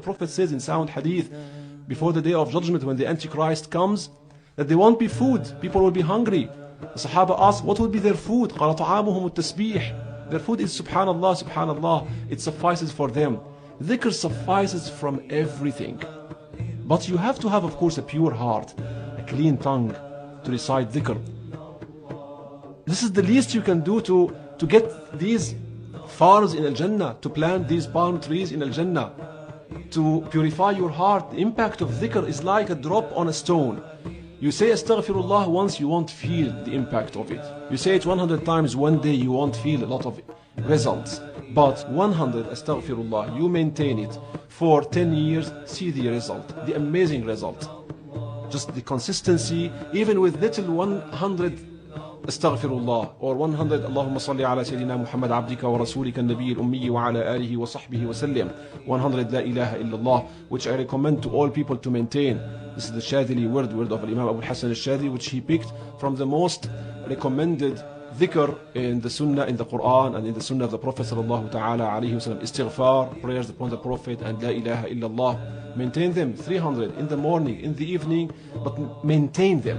Prophet says in sound hadith, before the day of judgment when the Antichrist comes, that there won't be food, people will be hungry. The Sahaba asked, what will be their food? قَالَ طَعَامُهُمُ التَّسْبِيحِ. Their food is subhanallah, subhanallah. It suffices for them. Dhikr suffices from everything. But you have to have, of course, a pure heart, a clean tongue to recite dhikr. This is the least you can do to get these farms in Al-Jannah, to plant these palm trees in Al-Jannah, to purify your heart. The impact of dhikr is like a drop on a stone. You say astaghfirullah once, you won't feel the impact of it. You say it 100 times one day, you won't feel a lot of results. But 100 astaghfirullah, you maintain it for 10 years, see the result, the amazing result. Just the consistency, even with little 100 astaghfirullah or 100 Allahumma salli ala Sayyidina Muhammad abdika wa rasulika an-nabiy al-ummi wa ala alihi wa sahbihi wa sallim, 100 la ilaha illallah, which I recommend to all people to maintain. This is the Shadili word of Imam Abu Hassan al-Shadili, which he picked from the most recommended dhikr in the Sunnah, in the Quran, and in the Sunnah of the Prophet sallallahu ta'ala alayhi wa sallam. Istighfar, prayers upon the Prophet, and la ilaha illallah. Maintain them, 300 in the morning, in the evening, but maintain them.